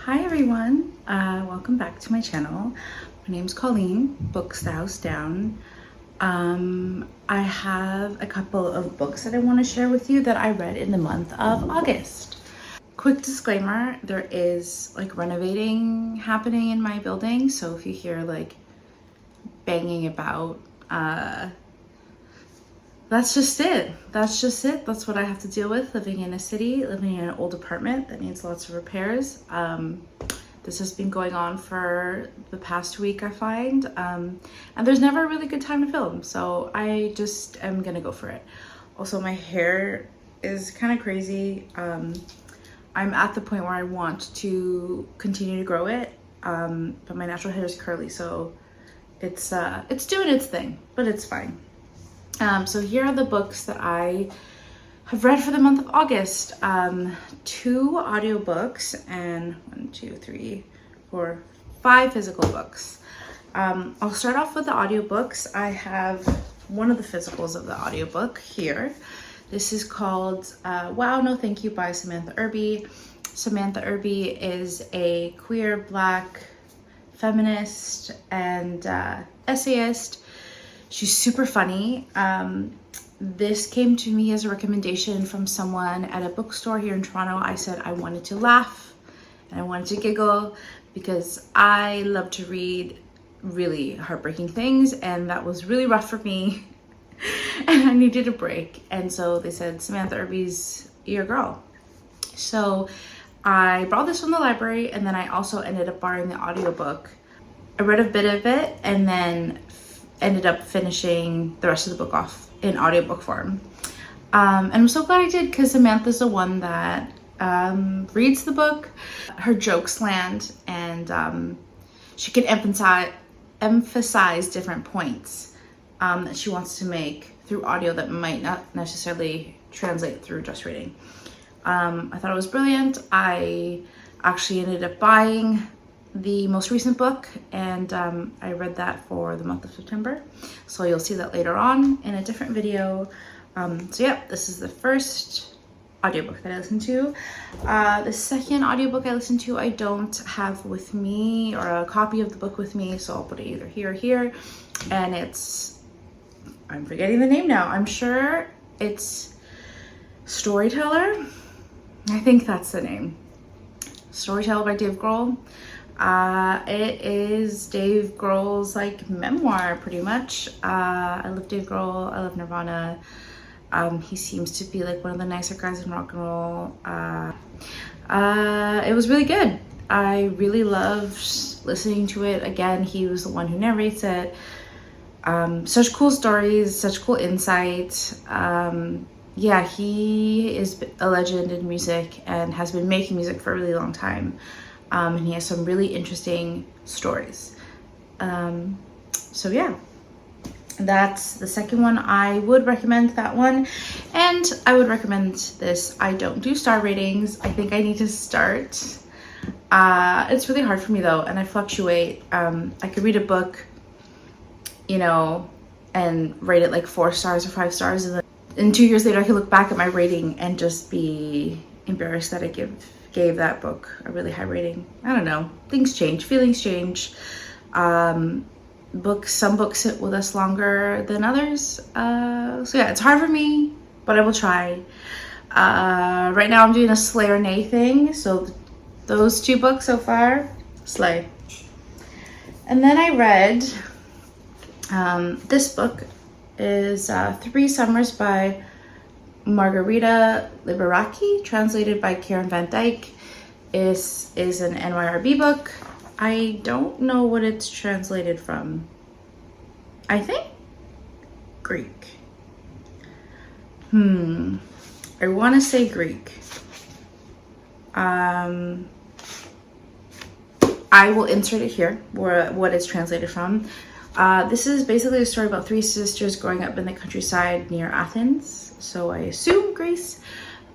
Hi everyone, welcome back to my channel. My name's Colleen, Books the House Down. I have a couple of books that I want to share with you that I read in the month of August. Quick disclaimer, there is like renovating happening in my building, so if you hear like banging about, that's just it. That's what I have to deal with living in a city, living in an old apartment that needs lots of repairs. This has been going on for the past week, I find. And there's never a really good time to film, so I just am gonna go for it. Also, my hair is kind of crazy. I'm at the point where I want to continue to grow it, but my natural hair is curly, so it's doing its thing, but it's fine. So here are the books that I have read for the month of August. 2 audiobooks and 5 physical books. I'll start off with the audiobooks. I have one of the physicals of the audiobook here. This is called Wow, No Thank You by Samantha Irby. Samantha Irby is a queer Black feminist and essayist. She's super funny. This came to me as a recommendation from someone at a bookstore here in Toronto. I said I wanted to laugh and I wanted to giggle because I love to read really heartbreaking things, and that was really rough for me and I needed a break. And so they said, Samantha Irby's your girl. So I brought this from the library, and then I also ended up borrowing the audiobook. I read a bit of it and then ended up finishing the rest of the book off in audiobook form. And I'm so glad I did, because Samantha's the one that reads the book. Her jokes land, and she can emphasize different points that she wants to make through audio that might not necessarily translate through just reading. I thought it was brilliant. I actually ended up buying the most recent book, and I read that for the month of September, so you'll see that later on in a different video. So yeah, this is the first audiobook that I listened to. The second audiobook I listened to, I don't have with me, or a copy of the book with me, so I'll put it either here or here, and I'm forgetting the name now. I'm sure it's Storyteller. I think that's the name. Storyteller by Dave Grohl. It is Dave Grohl's like memoir, pretty much. I love Dave Grohl. I love Nirvana. He seems to be like one of the nicer guys in rock and roll. It was really good. I really loved listening to it. Again, he was the one who narrates it. Such cool stories, such cool insight. Yeah, he is a legend in music and has been making music for a really long time. And he has some really interesting stories. So yeah, that's the second one. I would recommend that one, and I would recommend this. I don't do star ratings. I think I need to start. It's really hard for me though, and I fluctuate. I could read a book, and rate it like 4 stars or 5 stars, and then 2 years later I could look back at my rating and just be embarrassed that I gave that book a really high rating. I don't know, things change, feelings change. Some books sit with us longer than others. So yeah, it's hard for me, but I will try. Right now I'm doing a slay or nay thing, so those 2 books so far, slay. And then I read this book is 3 Summers by Margarita Liberi, translated by Karen Van Dyke. Is an NYRB book. I don't know what it's translated from. I think Greek. I want to say Greek. I will insert it here, what it's translated from. This is basically a story about 3 sisters growing up in the countryside near Athens. So I assume Greece.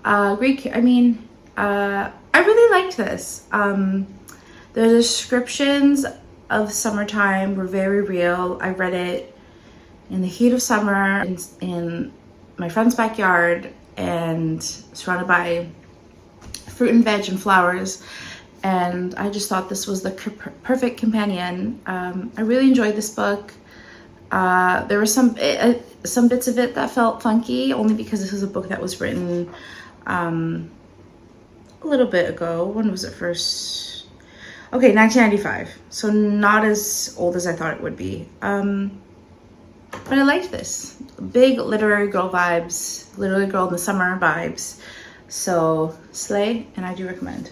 Greek, I really liked this. The descriptions of summertime were very real. I read it in the heat of summer in my friend's backyard and surrounded by fruit and veg and flowers. and I just thought this was the perfect companion. I really enjoyed this book. There were some bits of it that felt funky, only because this was a book that was written a little bit ago. When was it first? Okay, 1995. So not as old as I thought it would be. But I liked this. Big literary girl vibes, literary girl in the summer vibes. So slay, and I do recommend.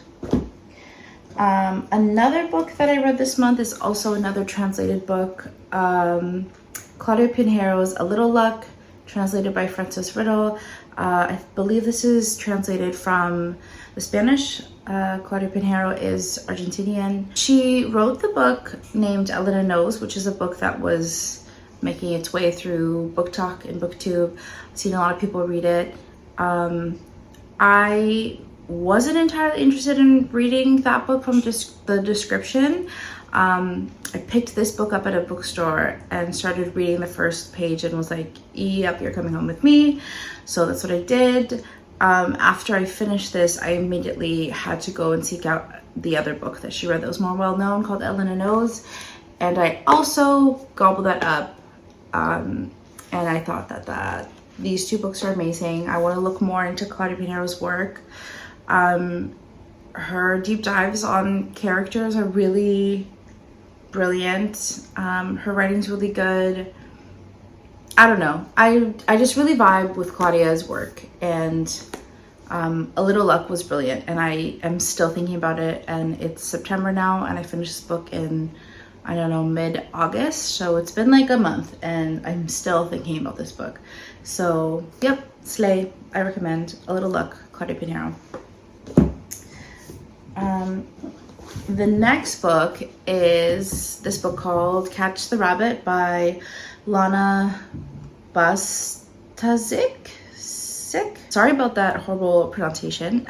Another book that I read this month is also another translated book. Claudia Pinheiro's A Little Luck, translated by Frances Riddle. I believe this is translated from the Spanish. Claudia Pineiro is Argentinian. She wrote the book named Elena Knows, which is a book that was making its way through Book Talk and BookTube. I've seen a lot of people read it. I wasn't entirely interested in reading that book from just the description. I picked this book up at a bookstore and started reading the first page and was like, yep, you're coming home with me. So that's what I did. After I finished this, I immediately had to go and seek out the other book that she read that was more well-known, called Elena Knows. And I also gobbled that up. And I thought that these two books are amazing. I want to look more into Claudia Pineiro's work. Her deep dives on characters are really brilliant. Her writing's really good. I don't know. I just really vibe with Claudia's work, and A Little Luck was brilliant, and I am still thinking about it. And it's September now, and I finished this book in, I don't know, mid-August, so it's been like a month, and I'm still thinking about this book. So yep, slay. I recommend A Little Luck, Claudia Pineiro. The next book is this book called Catch the Rabbit by Lana Bastasic. Sorry about that horrible pronunciation.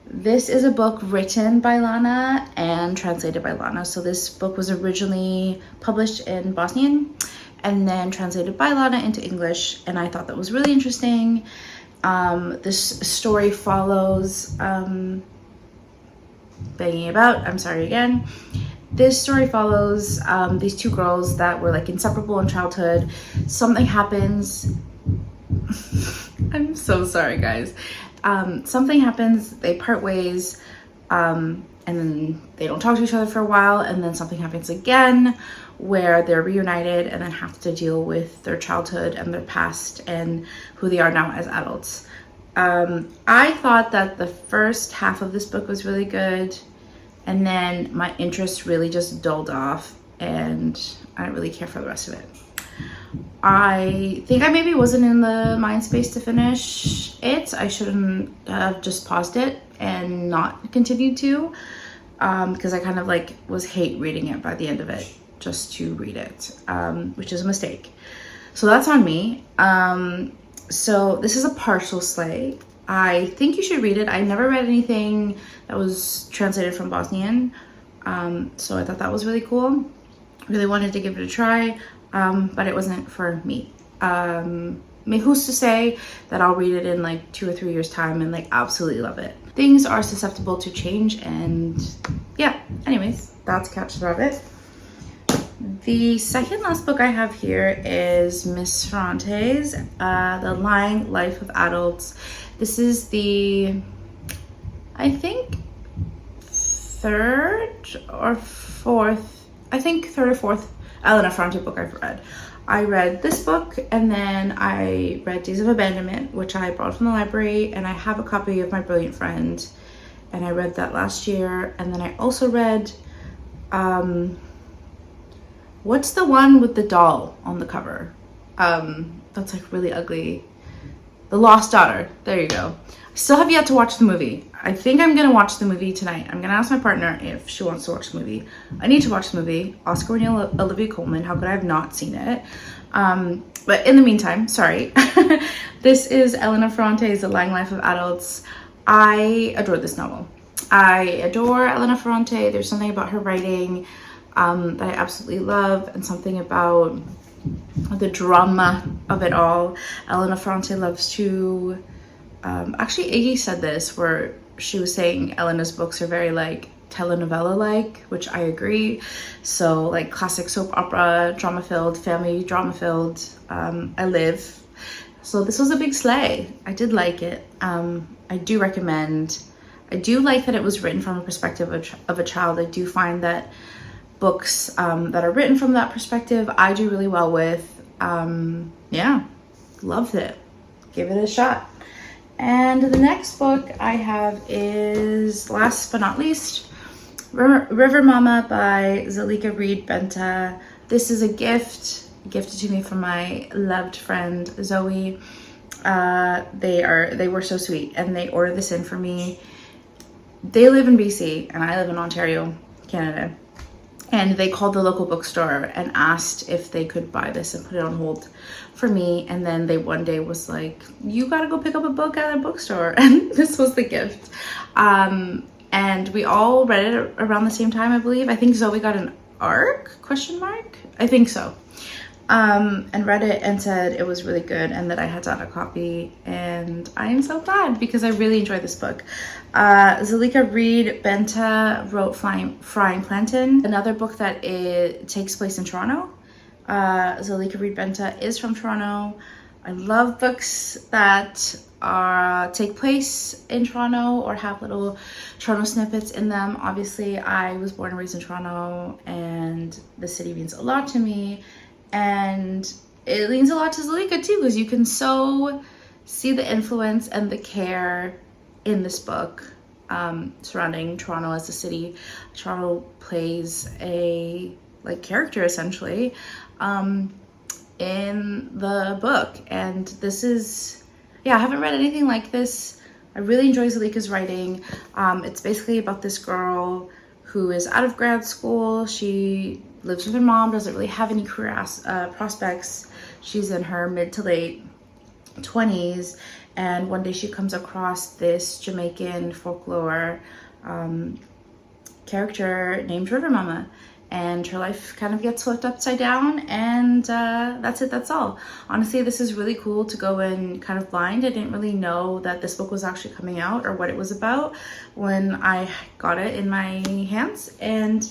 This is a book written by Lana and translated by Lana. So this book was originally published in Bosnian and then translated by Lana into English, and I thought that was really interesting. This story follows banging about, I'm sorry again. This story follows these two girls that were like inseparable in childhood. Something happens. I'm so sorry, guys. Something happens, they part ways, and then they don't talk to each other for a while, and then something happens again where they're reunited and then have to deal with their childhood and their past and who they are now as adults. I thought that the first half of this book was really good, and then my interest really just dulled off, and I didn't really care for the rest of it. I think I maybe wasn't in the mind space to finish it. I shouldn't have just paused it and not continued to, because I kind of like was hate reading it by the end of it just to read it, which is a mistake. So that's on me. So this is a partial slay. I think you should read it. I never read anything that was translated from Bosnian, so I thought that was really cool. Really wanted to give it a try, but it wasn't for me. Who's to say that I'll read it in like 2 or 3 years time and like absolutely love it. Things are susceptible to change, and yeah, anyways, that's Catch the Rabbit. The second last book I have here is Miss Ferrante's The Lying Life of Adults. This is the, I think, third or fourth Elena Ferrante book I've read. I read this book, and then I read Days of Abandonment, which I brought from the library, and I have a copy of My Brilliant Friend, and I read that last year. And then I also read, what's the one with the doll on the cover? That's like really ugly. The Lost Daughter. There you go. I still have yet to watch the movie. I think I'm gonna watch the movie tonight. I'm gonna ask my partner if she wants to watch the movie. I need to watch the movie. Oscar O'Neill, Olivia Colman. How could I have not seen it? But in the meantime, sorry. This is Elena Ferrante's The Lying Life of Adults. I adore this novel. I adore Elena Ferrante. There's something about her writing that I absolutely love, and something about the drama of it all. Elena Ferrante loves to, actually Iggy said this, where she was saying Elena's books are very like telenovela-like, which I agree. So like classic soap opera, drama-filled, family drama-filled. I live. So this was a big slay. I did like it. I do recommend. I do like that it was written from a perspective of a child. I do find that books that are written from that perspective, I do really well with. Yeah, loved it. Give it a shot. And the next book I have is, last but not least, River Mama by Zalika Reed Benta. This is a gift gifted to me from my loved friend Zoe. They were so sweet, and they ordered this in for me. They live in BC and I live in Ontario, Canada. And they called the local bookstore and asked if they could buy this and put it on hold for me. And then they one day was like, you gotta go pick up a book at a bookstore. And this was the gift. And we all read it around the same time, I believe. I think Zoe got an ARC, question mark? I think so. And read it and said it was really good and that I had done a copy, and I am so glad because I really enjoyed this book. Zalika Reed Benta wrote Frying Plantain, another book that takes place in Toronto. Zalika Reed Benta is from Toronto. I love books that take place in Toronto or have little Toronto snippets in them. Obviously, I was born and raised in Toronto, and the city means a lot to me. And it leans a lot to Zalika too, because you can so see the influence and the care in this book surrounding Toronto as a city. Toronto plays a character essentially in the book, and this is, yeah, I haven't read anything like this. I really enjoy Zalika's writing. It's basically about this girl who is out of grad school. She lives with her mom, doesn't really have any career prospects. She's in her mid to late 20s, and one day she comes across this Jamaican folklore character named River Mama, and her life kind of gets flipped upside down, and that's it, that's all. Honestly, this is really cool to go in kind of blind. I didn't really know that this book was actually coming out or what it was about when I got it in my hands, and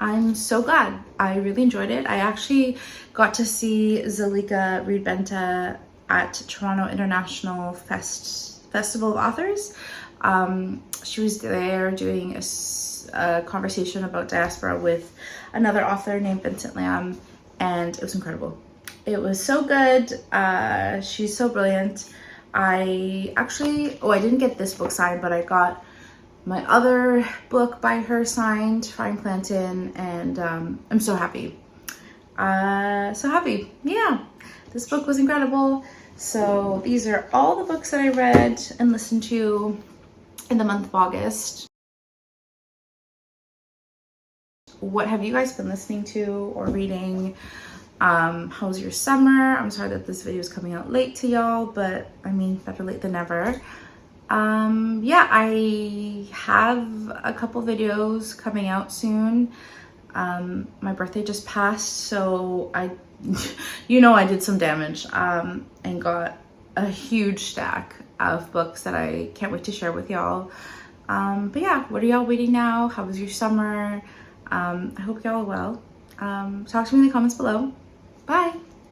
I'm so glad. I really enjoyed it. I actually got to see Zalika Reed Benta at Toronto International Festival of Authors. She was there doing a conversation about diaspora with another author named Vincent Lam, and it was incredible. It was so good. She's so brilliant. I didn't get this book signed, but I got my other book by her signed, Frying Plantain, and I'm so happy. Yeah, this book was incredible. So these are all the books that I read and listened to in the month of August. What have you guys been listening to or reading? How was your summer? I'm sorry that this video is coming out late to y'all, but I mean, better late than never. Yeah, I have a couple videos coming out soon. My birthday just passed, so I did some damage and got a huge stack of books that I can't wait to share with y'all. But yeah, what are y'all reading now? How was your summer? I hope y'all are well. Talk to me in the comments below. Bye.